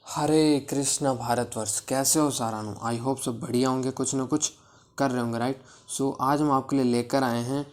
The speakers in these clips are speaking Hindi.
हरे कृष्णा भारतवर्ष, कैसे हो सारानु। आई होप सब बढ़िया होंगे, कुछ ना कुछ कर रहे होंगे, राइट। सो आज हम आपके लिए लेकर आए हैं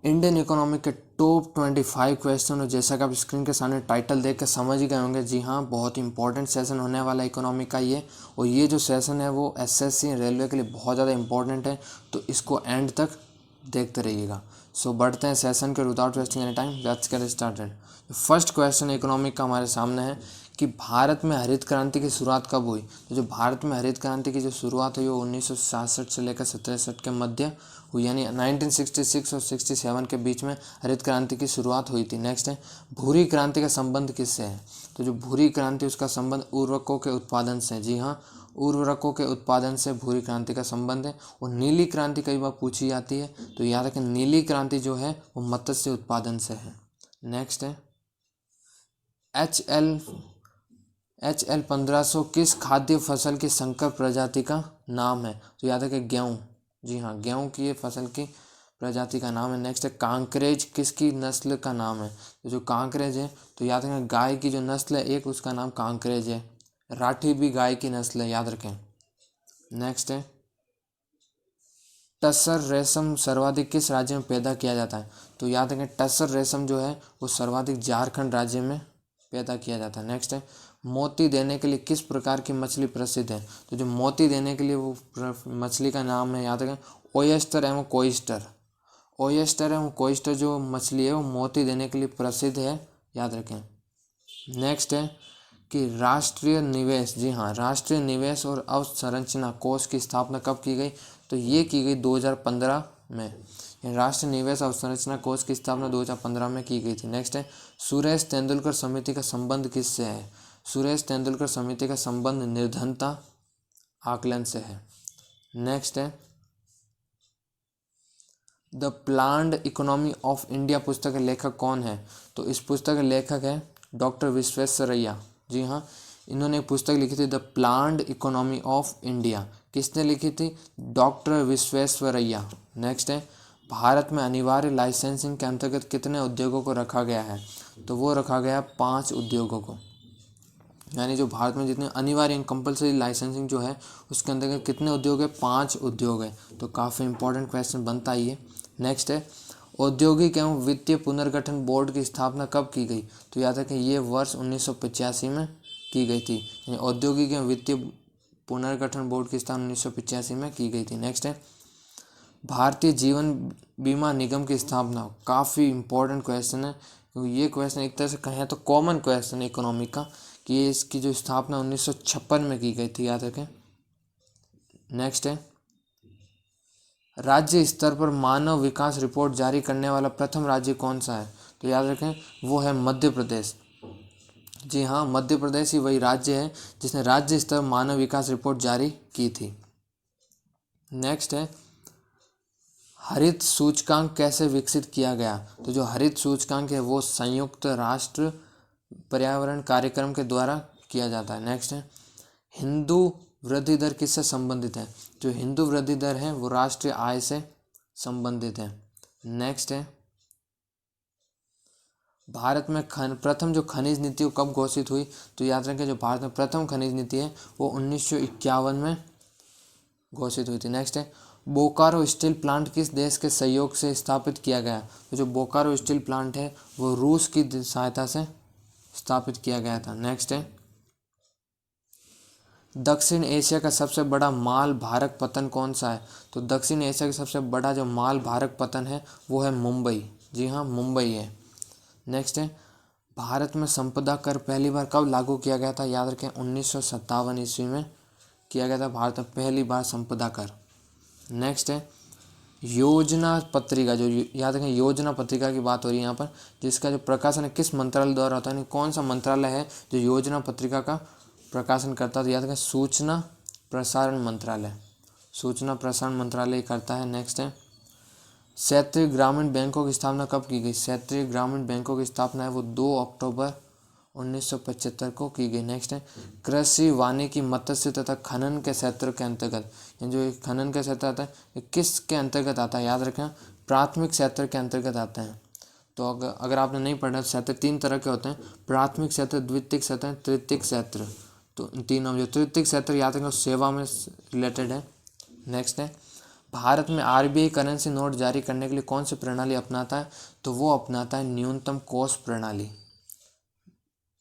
इंडियन इकोनॉमी के टॉप 25 क्वेश्चन। और जैसा कि आप स्क्रीन के सामने टाइटल देख कर समझ ही गए होंगे, जी हाँ, बहुत इंपॉर्टेंट सेशन होने वाला है इकोनॉमी का ये। और ये जो सेशन है वो एसएससी रेलवे के लिए बहुत ज़्यादा इंपॉर्टेंट है, तो इसको एंड तक देखते रहिएगा। सो बढ़ते हैं सेशन के without wasting any time, let's get started. First question economic का हमारे सामने है कि भारत में हरित क्रांति की शुरुआत कब हुई। तो जो भारत में हरित क्रांति की जो शुरुआत हुई वो 1966 से लेकर 67 के मध्य हुई, यानी 1966 और 67 के बीच में हरित क्रांति की शुरुआत हुई थी। नेक्स्ट है, भूरी क्रांति का संबंध किससे है। तो जो भूरी क्रांति उसका संबंध उर्वरकों के उत्पादन से है। जी हाँ, उर्वरकों के उत्पादन से भूरी क्रांति का संबंध है। और नीली क्रांति कई बार पूछी जाती है, तो याद रखें नीली क्रांति जो है वो मत्स्य उत्पादन से है। नेक्स्ट है, एच एल 1500 किस खाद्य फसल की संकर प्रजाति का नाम है। तो याद रखें गेहूँ। जी हाँ, गेहूँ की ये फसल की प्रजाति का नाम है। नेक्स्ट है, कांकरेज किसकी नस्ल का नाम है। तो जो कांकरेज है, तो याद रखें गाय की जो नस्ल है एक, उसका नाम कांकरेज है। राठी भी गाय की नस्ल है, याद रखें। नेक्स्ट है, टसर रेशम सर्वाधिक किस राज्य में पैदा किया जाता है। तो याद रखें टसर रेशम जो है वो सर्वाधिक झारखंड राज्य में पैदा किया जाता है। नेक्स्ट है, मोती देने के लिए किस प्रकार की मछली प्रसिद्ध है। तो जो मोती देने के लिए वो मछली का नाम है, याद रखें ओयस्टर एवं कोइस्टर। ओयस्टर एवं कोइस्टर जो मछली है वो मोती देने के लिए प्रसिद्ध है, याद रखें। नेक्स्ट है कि राष्ट्रीय निवेश, जी हाँ, राष्ट्रीय निवेश और अवसंरचना कोष की स्थापना कब की गई। तो ये की गई 2015 में। राष्ट्रीय निवेश अवसंरचना कोष की स्थापना 2015 में की गई थी। नेक्स्ट है, सुरेश तेंदुलकर समिति का संबंध किससे है। सुरेश तेंदुलकर समिति का संबंध निर्धनता आकलन से है। नेक्स्ट है, the planned economy of India पुस्तक के लेखक कौन है। तो इस पुस्तक के लेखक है डॉक्टर विश्वेश्वरैया। जी हाँ, इन्होंने एक पुस्तक लिखी थी the planned economy of India. किसने लिखी थी, डॉक्टर विश्वेश्वरैया। नेक्स्ट है, भारत में अनिवार्य लाइसेंसिंग के अंतर्गत कितने उद्योगों को रखा गया है। तो वो रखा गया 5 उद्योगों को। यानी जो भारत में जितने अनिवार्य कंपलसरी लाइसेंसिंग जो है उसके अंतर्गत कितने उद्योग है, 5 उद्योग है। तो काफ़ी इंपॉर्टेंट क्वेश्चन बनता ही है। नेक्स्ट है, औद्योगिक एवं वित्तीय पुनर्गठन बोर्ड की स्थापना कब की गई। तो याद रखें ये वर्ष 1985 में की गई थी। यानी औद्योगिक एवं वित्तीय पुनर्गठन बोर्ड की स्थापना 1985 में की गई थी। नेक्स्ट है, भारतीय जीवन बीमा निगम की स्थापना, काफ़ी इंपॉर्टेंट क्वेश्चन है क्योंकि ये क्वेश्चन एक तरह से कहें तो कॉमन क्वेश्चन है इकोनॉमी का, कि ये इसकी जो स्थापना 1956 में की गई थी, याद रखें। नेक्स्ट है, राज्य स्तर पर मानव विकास रिपोर्ट जारी करने वाला प्रथम राज्य कौन सा है। तो याद रखें वो है मध्य प्रदेश। जी हाँ, मध्य प्रदेश ही वही राज्य है जिसने राज्य स्तर पर मानव विकास रिपोर्ट जारी की थी। नेक्स्ट है, हरित सूचकांक कैसे विकसित किया गया। तो जो हरित सूचकांक है वो संयुक्त राष्ट्र पर्यावरण कार्यक्रम के द्वारा किया जाता है। नेक्स्ट है, हिंदू वृद्धि दर किससे संबंधित है। जो हिंदू वृद्धि दर है वो राष्ट्रीय आय से संबंधित है। नेक्स्ट है, भारत में प्रथम जो खनिज नीति कब घोषित हुई। तो याद रखें जो भारत में प्रथम खनिज नीति है वो 1951 में घोषित हुई थी। नेक्स्ट है, बोकारो स्टील प्लांट किस देश के सहयोग से स्थापित किया गया। तो जो बोकारो स्टील प्लांट है वो रूस की सहायता से स्थापित किया गया था। नेक्स्ट है, दक्षिण एशिया का सबसे बड़ा माल भारक पतन कौन सा है। तो दक्षिण एशिया का सबसे बड़ा जो माल भारक पतन है वो है मुंबई। जी हाँ, मुंबई है। नेक्स्ट है, भारत में संपदा कर पहली बार कब लागू किया गया था। याद रखें 1957 ईस्वी में किया गया था भारत में पहली बार संपदा कर। नेक्स्ट है, योजना पत्रिका, जो याद रखें योजना पत्रिका की बात हो रही है यहाँ पर, जिसका जो प्रकाशन है किस मंत्रालय द्वारा होता है, यानी कौन सा मंत्रालय है जो योजना पत्रिका का प्रकाशन करता है। तो याद रखें सूचना प्रसारण मंत्रालय, सूचना प्रसारण मंत्रालय करता है। नेक्स्ट है, क्षेत्रीय ग्रामीण बैंकों की स्थापना कब की गई। क्षेत्रीय ग्रामीण बैंकों की स्थापना है वो 2 अक्टूबर 1975 को की गई। नेक्स्ट है, कृषि वानिकी मत्स्य तथा खनन के क्षेत्र के अंतर्गत, जो खनन का क्षेत्र आता है ये किस के अंतर्गत आता है। याद रखें प्राथमिक क्षेत्र के अंतर्गत आते हैं। तो अगर आपने नहीं पढ़ा, क्षेत्र 3 तरह के होते हैं, प्राथमिक क्षेत्र, द्वितीयक क्षेत्र, तृतीयक क्षेत्र। तो इन तीनों में जो तृतीयक क्षेत्र याद रखें सेवा में रिलेटेड है। नेक्स्ट है, भारत में आरबीआई करेंसी नोट जारी करने के लिए कौन सी प्रणाली अपनाता है, तो वो अपनाता है न्यूनतम कोष प्रणाली,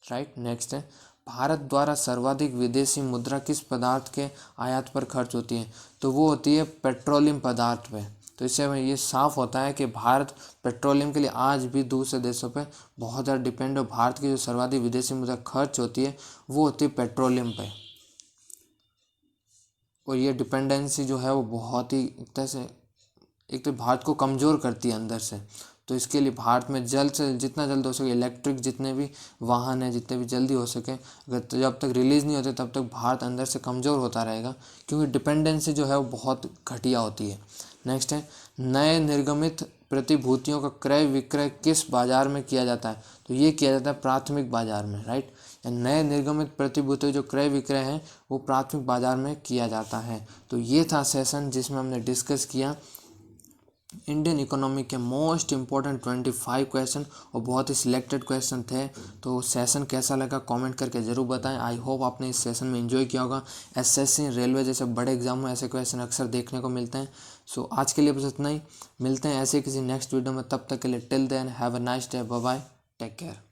राइट। नेक्स्ट है, भारत द्वारा सर्वाधिक विदेशी मुद्रा किस पदार्थ के आयात पर खर्च होती है, तो वो होती है पेट्रोलियम पदार्थ पे। तो इससे हमें ये साफ होता है कि भारत पेट्रोलियम के लिए आज भी दूसरे देशों पे बहुत ज़्यादा डिपेंड है। भारत की जो सर्वाधिक विदेशी मुद्रा खर्च होती है वो होती है पेट्रोलियम पे, और ये डिपेंडेंसी जो है वो बहुत ही एक तरह से एक तो भारत को कमज़ोर करती है अंदर से। तो इसके लिए भारत में जल्द से जितना जल्द हो सके इलेक्ट्रिक जितने भी वाहन हैं जितने भी जल्दी हो सके, अगर जब तक रिलीज़ नहीं होते तब तक भारत अंदर से कमज़ोर होता रहेगा, क्योंकि डिपेंडेंसी जो है वो बहुत घटिया होती है। नेक्स्ट है, नए निर्गमित प्रतिभूतियों का क्रय विक्रय किस बाजार में किया जाता है, तो ये किया जाता है प्राथमिक बाजार में, राइट। नए निर्गमित प्रतिभूतियों जो क्रय विक्रय है वो प्राथमिक बाजार में किया जाता है। तो ये था सेशन जिसमें हमने डिस्कस किया इंडियन इकोनॉमी के मोस्ट इम्पॉर्टेंट 25 क्वेश्चन, और बहुत ही सिलेक्टेड क्वेश्चन थे। तो सेशन कैसा लगा कमेंट करके ज़रूर बताएं। आई होप आपने इस सेशन में एंजॉय किया होगा। एसएससी रेलवे जैसे बड़े एग्जाम में ऐसे क्वेश्चन अक्सर देखने को मिलते हैं। सो आज के लिए बस इतना ही, मिलते हैं ऐसे किसी नेक्स्ट वीडियो में, तब तक के लिए till then have a nice day, bye bye, take care.